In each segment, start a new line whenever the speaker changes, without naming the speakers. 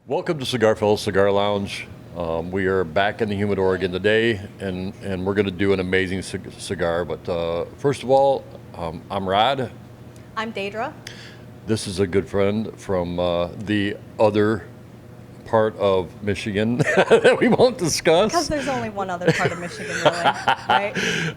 Welcome to Cigar Fellas Cigar Lounge. We are back in the humidor again today, and we're going to do an amazing cigar. But first of all, I'm Rod.
I'm Dadra.
This is a good friend from the other part of Michigan that we won't discuss.
Because there's only one other part of Michigan, really, right?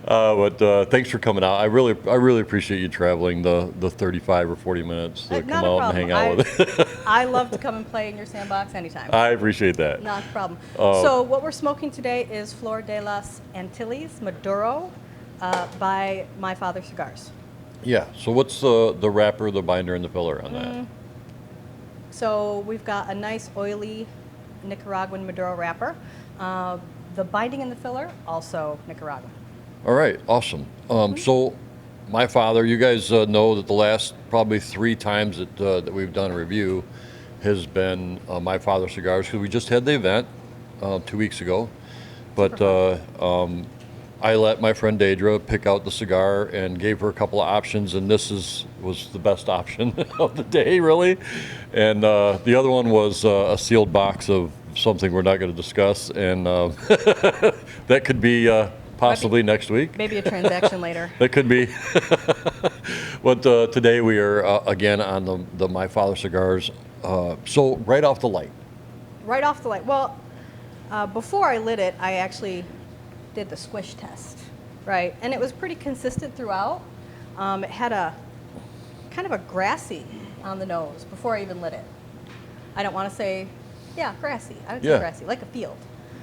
But thanks for coming out. I really appreciate you traveling the 35 or 40 minutes to come out and hang out with us.
I love to come and play in your sandbox anytime.
I appreciate that.
Not a problem. So what we're smoking today is Flor de las Antillas Maduro by My Father Cigars.
Yeah. So what's the wrapper, the binder, and the filler on that?
So we've got a nice oily Nicaraguan Maduro wrapper. The binding and the filler, also Nicaraguan.
All right, awesome. So, My Father, you guys know that the last probably 3 times that we've done a review has been My Father Cigars, because we just had the event 2 weeks ago. But I let my friend Dadra pick out the cigar and gave her a couple of options, and this was the best option of the day, really. And the other one was a sealed box of something we're not going to discuss, and that could be possibly next week.
Maybe a transaction later.
That could be. But today we are again on the My Father cigars. So right off the light.
Right off the light. Well, before I lit it, I actually did the squish test, right? And it was pretty consistent throughout. It had a kind of a grassy on the nose before I even lit it. I don't want to say, yeah, grassy. I would say grassy, like a field.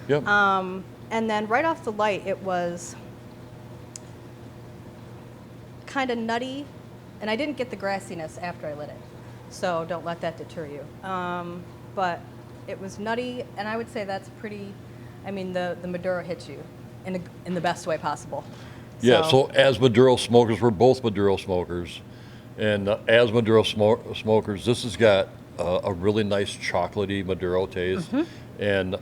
Yep.
And then right off the light, it was kind of nutty, and I didn't get the grassiness after I lit it. So don't let that deter you. But it was nutty, and I would say that's pretty, I mean, the Maduro hits you in the best way possible.
Yeah, so as Maduro smokers, we're both Maduro smokers. And as Maduro smokers, this has got a really nice chocolatey Maduro taste. And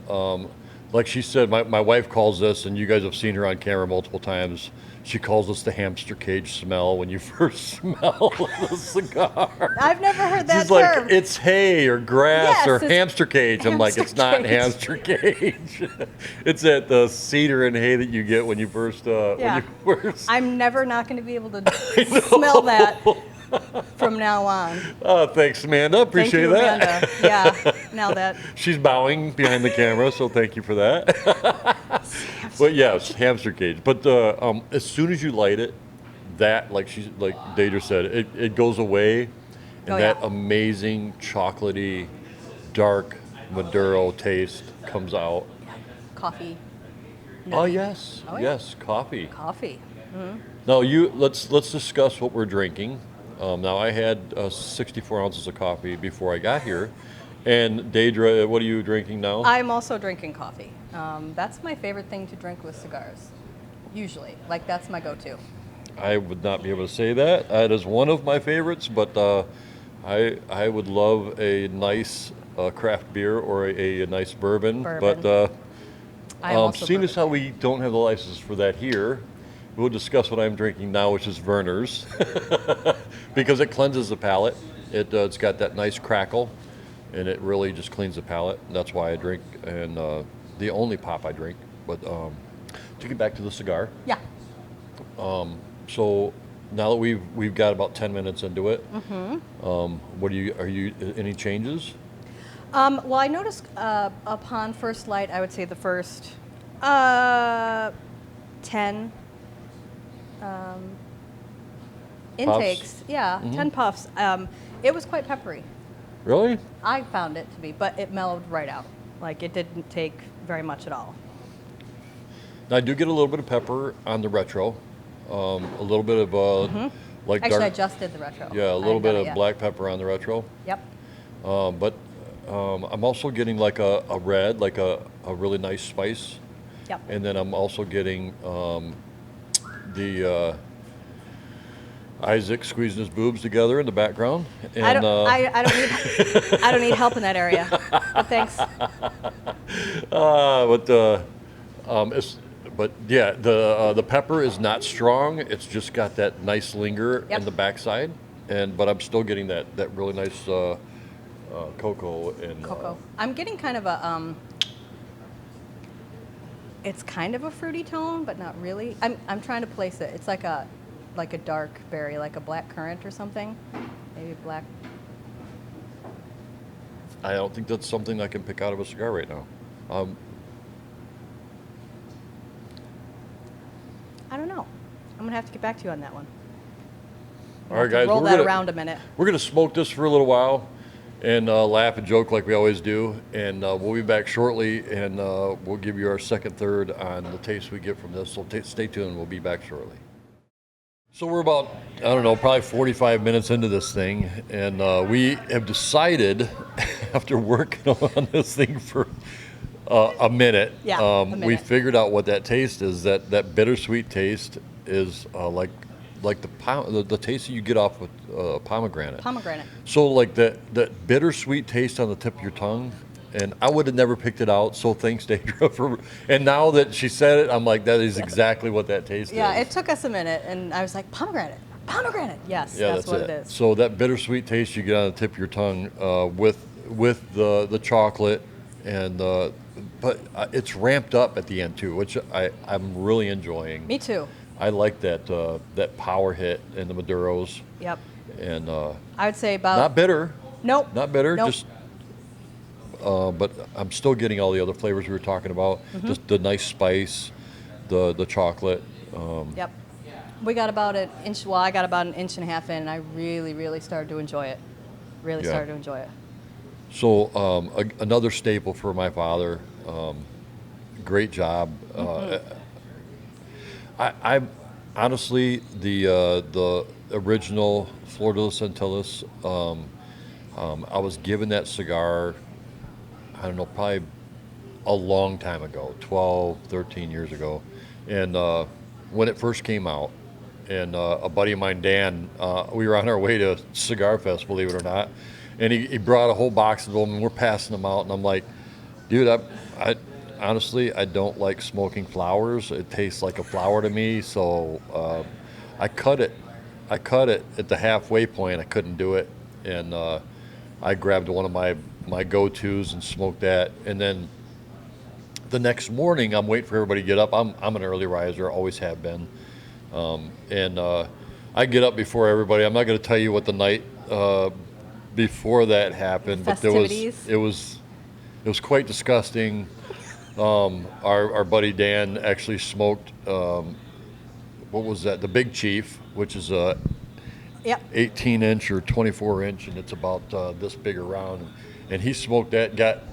like she said, my wife calls this, and you guys have seen her on camera multiple times, she calls this the hamster cage smell when you first smell the cigar.
I've never heard that
She's
term.
like, it's hay or grass or hamster cage. I'm like,
hamster
it's not
cage.
hamster cage. It's that the cedar and hay that you get when you first.
I'm never not going to be able to smell that from now on.
Oh, thanks, Amanda. Appreciate
Thank you,
that.
Amanda. Yeah, now that.
She's bowing behind the camera, so thank you for that. But yes, hamster cage. But as soon as you light it, that like Dadra said, it goes away, and that amazing chocolatey, dark Maduro taste comes out.
Coffee.
Oh yes,
Oh, yeah.
yes, coffee.
Coffee.
Now let's discuss what we're drinking. Now I had 64 ounces of coffee before I got here, and Dadra, what are you drinking now?
I'm also drinking coffee. That's my favorite thing to drink with cigars. Usually, like that's my go-to.
I would not be able to say that. That is one of my favorites, but I would love a nice craft beer or a nice bourbon. But seeing as how we don't have the license for that here, we'll discuss what I'm drinking now, which is Werner's, because it cleanses the palate. It's got that nice crackle, and it really just cleans the palate. That's why I drink, and the only pop I drink. But to get back to the cigar.
Yeah.
So now that we've got about 10 minutes into it, what are you any changes?
Well, I noticed upon first light, I would say the first 10 intakes.
Puffs?
Yeah, 10 puffs. It was quite peppery.
Really?
I found it to be, but it mellowed right out. Like it didn't take very much at all.
Now I do get a little bit of pepper on the retro, a little bit of like
Actually,
dark.
I just did the retro.
Yeah, a
I
little
hadn't
bit
done it
of
yet.
black pepper on the retro.
Yep.
But I'm also getting like a red, like a really nice spice.
Yep.
And then I'm also getting the Isaac squeezing his boobs together in the background. And,
I don't need help in that area. But thanks.
But yeah, the pepper is not strong. It's just got that nice linger in the backside, but I'm still getting that really nice cocoa and
Cocoa. I'm getting kind of a it's kind of a fruity tone, but not really. I'm trying to place it. It's like a dark berry, like a black currant or something. Maybe black.
I don't think that's something I can pick out of a cigar right now.
I don't know. I'm gonna have to get back to you on that one.
All right, guys,
Roll that around a minute.
We're gonna smoke this for a little while, and laugh and joke like we always do, and we'll be back shortly, and we'll give you our second, third on the taste we get from this. So stay tuned. We'll be back shortly. So we're about, I don't know, probably 45 minutes into this thing, and we have decided, after working on this thing for a minute,
A minute.
we figured out what that taste is. That bittersweet taste is like the taste that you get off with pomegranate.
Pomegranate.
So like that bittersweet taste on the tip of your tongue, and I would have never picked it out. So thanks, Dadra, for. And now that she said it, I'm like, that is exactly what that taste
Yeah,
is.
it took us a minute, and I was like, pomegranate. Yes,
Yeah,
that's what it is.
So that bittersweet taste you get on the tip of your tongue with the chocolate, and but it's ramped up at the end too, which I'm really enjoying.
Me too.
I like that power hit in the Maduros.
Yep.
And
I would say about.
not bitter.
Nope.
Not bitter.
Nope.
Just. But I'm still getting all the other flavors we were talking about. Just the nice spice, the chocolate.
Yep. We got about an inch. Well, I got about an inch and a half in, and I really started to enjoy it. Really
Yeah.
started to enjoy it.
So another staple for my father. Great job. I honestly the original Flor de las Antillas. I was given that cigar. I don't know, probably a long time ago, 12, 13 years ago, and when it first came out. And a buddy of mine, Dan, we were on our way to Cigar Fest, believe it or not, and he brought a whole box of them, and we're passing them out, and I'm like, dude, I honestly, I don't like smoking flowers. It tastes like a flower to me, so I cut it at the halfway point. I couldn't do it, and I grabbed one of my go-tos and smoked that, and then the next morning, I'm waiting for everybody to get up. I'm an early riser, always have been. And I get up before everybody. I'm not going to tell you what the night before that happened, but
Festivities.
it was quite disgusting. Our buddy Dan actually smoked what was that? The Big Chief, which is a
Yep.
18-inch or 24-inch, and it's about this big around. And he smoked that, got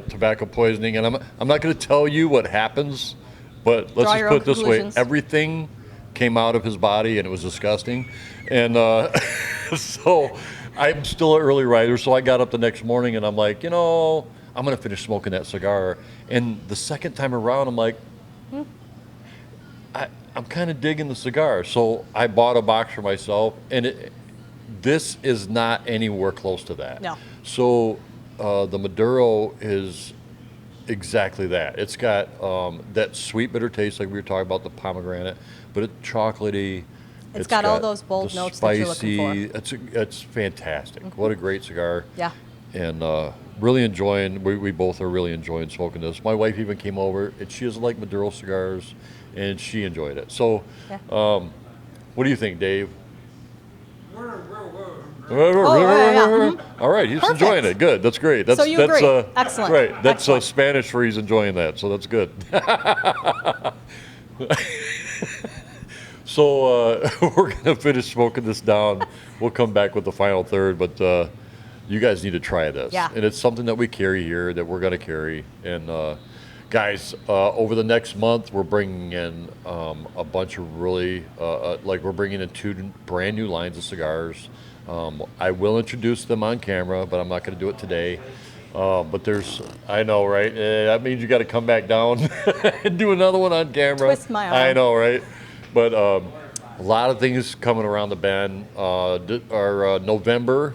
tobacco poisoning. And I'm not going to tell you what happens, but let's
Draw
just
your
put
own
it this way:
conclusions.
everything came out of his body, and it was disgusting. And so I'm still an early riser, so I got up the next morning, and I'm like, I'm going to finish smoking that cigar. And the second time around, I'm like, I'm kind of digging the cigar. So I bought a box for myself, and this is not anywhere close to that.
No.
So the Maduro is exactly that. It's got that sweet bitter taste like we were talking about, the pomegranate, but it's chocolatey.
It's got all those bold
the
notes that you're looking
for. It's fantastic. What a great cigar.
Yeah.
And really enjoying, we both are really enjoying smoking this. My wife even came over, and she doesn't like Maduro cigars, and she enjoyed it. So,
Yeah.
what do you think, Dave?
Oh, yeah.
All right, he's
Perfect.
enjoying it. Good, that's great. That's,
So you
that's,
agree. Excellent.
Right, that's
Excellent.
Spanish for he's enjoying that, so that's good. So we're going to finish smoking this down. We'll come back with the final third, but you guys need to try this.
Yeah.
And it's something that we carry here, that we're going to carry. And guys, over the next month, we're bringing in a bunch of really, we're bringing in 2 brand new lines of cigars. I will introduce them on camera, but I'm not going to do it today. But I know, right? That means you got to come back down and do another one on camera.
Twist my arm.
I know, right? But a lot of things coming around the bend. Our November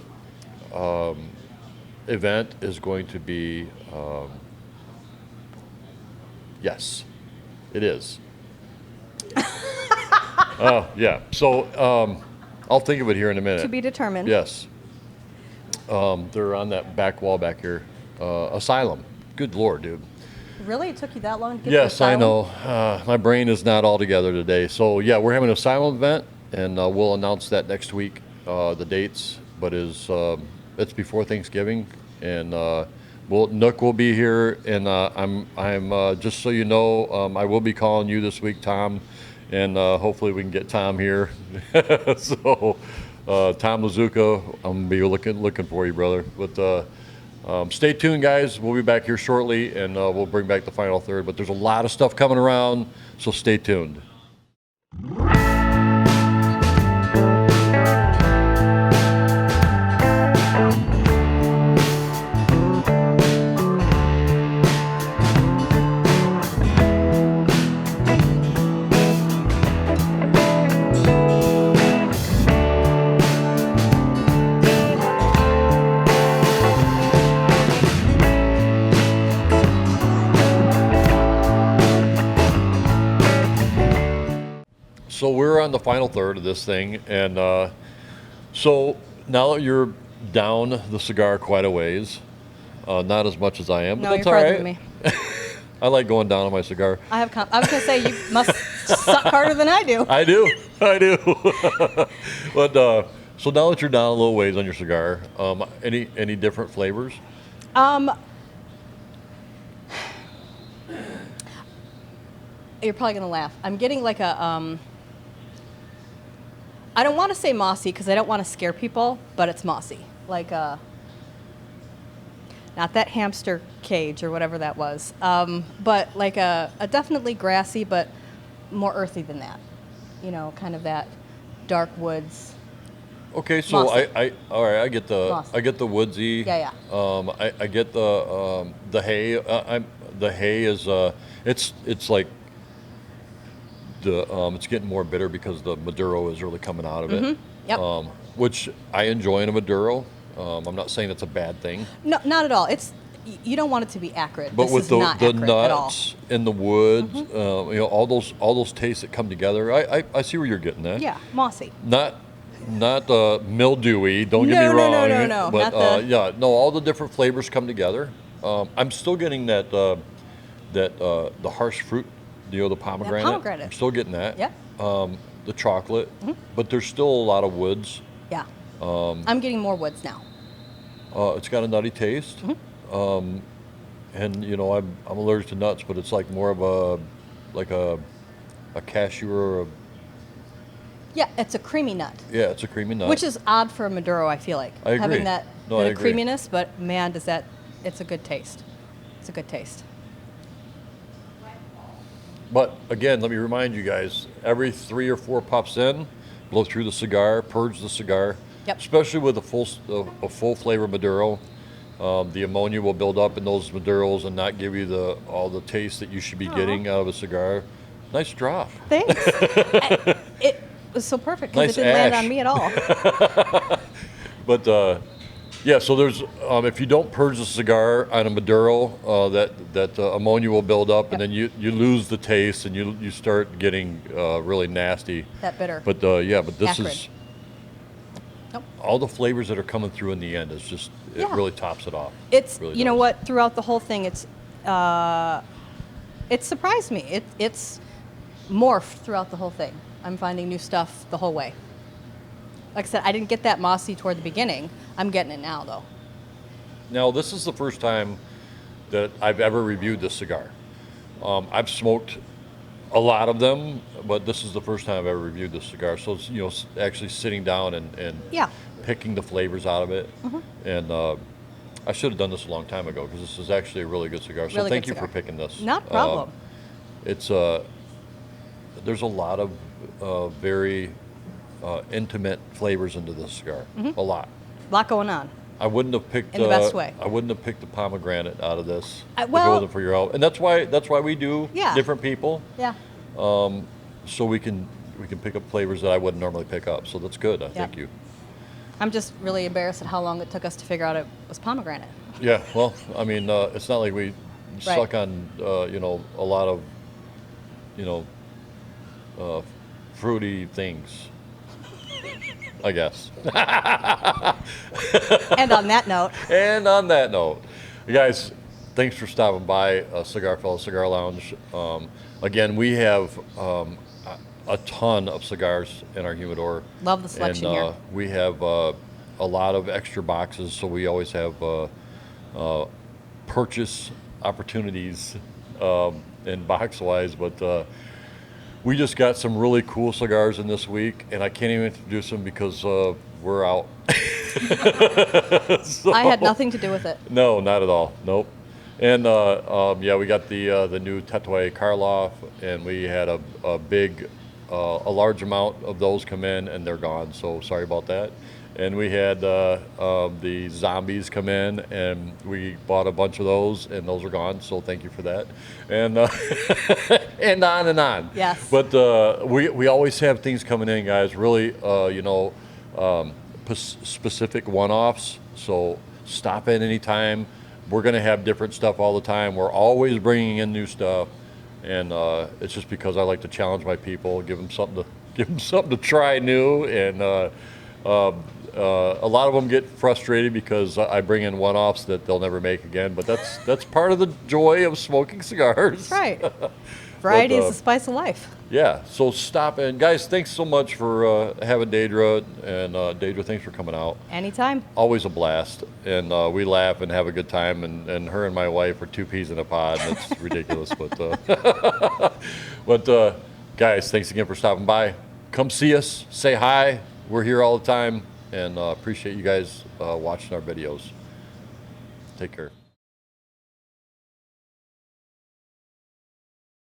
event is going to be, yes, it is. Oh, yeah. So I'll think of it here in a minute.
To be determined.
Yes. They're on that back wall back here. Asylum. Good Lord, dude.
Really? It took you that long to get to
Yes, I
Asylum?
know. My brain is not all together today. So yeah, we're having an Asylum event, and we'll announce that next week, the dates. But it's before Thanksgiving, and Nook will be here, and I'm just so you know, I will be calling you this week, Tom, and hopefully we can get Tom here. So Tom Lazuka, I'm gonna be looking for you, brother. But stay tuned, guys. We'll be back here shortly, and we'll bring back the final third. But there's a lot of stuff coming around, so stay tuned. So we're on the final third of this thing, and so now that you're down the cigar quite a ways, not as much as I am, but
No,
that's
you're
all
farther
right.
than me.
I like going down on my cigar.
I was going to say, you must suck harder than I do.
I do. But so now that you're down a little ways on your cigar, any different flavors?
You're probably going to laugh. I'm getting like a, I don't want to say mossy because I don't want to scare people, but it's mossy. Like not that hamster cage or whatever that was, but like a definitely grassy, but more earthy than that. You know, kind of that dark woods.
Okay, so
Mossy.
all right, I get the
Mossy.
woodsy.
Yeah.
I get the hay. The hay is it's like it's getting more bitter because the Maduro is really coming out of it.
Yep.
Which I enjoy in a Maduro. I'm not saying it's a bad thing.
No, not at all. You don't want it to be acrid.
But
this
with
is
the
not acrid at all.
nuts and the woods, all those tastes that come together, I see where you're getting at.
Yeah, mossy.
Not mildewy. Don't get me
No,
wrong.
no.
But
Not the-
yeah, no, all the different flavors come together. I'm still getting the harsh fruit, the pomegranate.
pomegranate.
I'm still getting that.
Yep.
The chocolate, but there's still a lot of woods.
Yeah. I'm getting more woods now.
It's got a nutty taste. And I'm allergic to nuts, but it's like more of a cashew or
Yeah, it's a creamy nut.
yeah, it's a creamy nut.
Which is odd for a Maduro, I feel like.
I agree.
Having that
No, I
bit of
agree.
creaminess, but man, it's a good taste. It's a good taste.
But again, let me remind you guys, every 3 or 4 puffs in, blow through the cigar, purge the cigar.
Yep.
Especially with a full flavor Maduro. The ammonia will build up in those Maduros and not give you all the taste that you should be getting out of a cigar. Nice drop.
Thanks. It was so perfect because
Nice
it didn't land
ash.
on me at all.
But yeah, so there's if you don't purge the cigar on a Maduro, that ammonia will build up, and then you lose the taste, and you start getting really nasty.
That bitter.
But this
Acrid.
is
Nope.
all the flavors that are coming through in the end. Is just it
Yeah.
really tops it off.
It's
Really
you know
does.
what? Throughout the whole thing, it surprised me. It's morphed throughout the whole thing. I'm finding new stuff the whole way. Like I said, I didn't get that mossy toward the beginning. I'm getting it now, though.
Now this is the first time that I've ever reviewed this cigar. I've smoked a lot of them, but this is the first time I've ever reviewed this cigar. So it's, actually sitting down and
Yeah.
picking the flavors out of it. And I should have done this a long time ago because this is actually a really good cigar. So
Really
thank
good
you
cigar.
for picking this.
Not a problem.
It's there's a lot of very intimate flavors into this cigar. A lot.
A lot going on.
I wouldn't have picked
In the best way.
I wouldn't have picked the pomegranate out of this if it
well-
wasn't for your help. And that's why we do
Yeah.
different people.
Yeah.
So we can pick up flavors that I wouldn't normally pick up. So that's good. Thank you.
I'm just really embarrassed at how long it took us to figure out it was pomegranate.
Yeah. Well, I mean, it's not like we suck on a lot of fruity things. I guess.
And on that note,
And on that note, you guys, thanks for stopping by Cigar Fellas Cigar Lounge. Again, we have a ton of cigars in our humidor.
love the selection
And
here.
we have a lot of extra boxes, so we always have purchase opportunities in box-wise. But we just got some really cool cigars in this week, and I can't even introduce them because we're out. So-
I had nothing to do with it.
No, not at all. Nope. And yeah, we got the new Tetway Karloff, and we had a big, a large amount of those come in, and they're gone. So sorry about that. And we had the zombies come in, and we bought a bunch of those, and those are gone. So thank you for that. And and on and on.
Yes.
But we always have things coming in, guys. Really, you know, specific one-offs. So stop in anytime. We're going to have different stuff all the time. We're always bringing in new stuff, and it's just because I like to challenge my people, give them something to try new, and a lot of them get frustrated because I bring in one-offs that they'll never make again. But that's part of the joy of smoking cigars.
That's right. Variety is
But,
the spice of life.
Yeah. So stop in, guys. Thanks so much for having Dadra, and Dadra, thanks for coming out.
Anytime.
Always a blast, and we laugh and have a good time, and her and my wife are two peas in a pod, and it's ridiculous. But guys, thanks again for stopping by. Come see us, say hi. We're here all the time, and appreciate you guys watching our videos. Take care.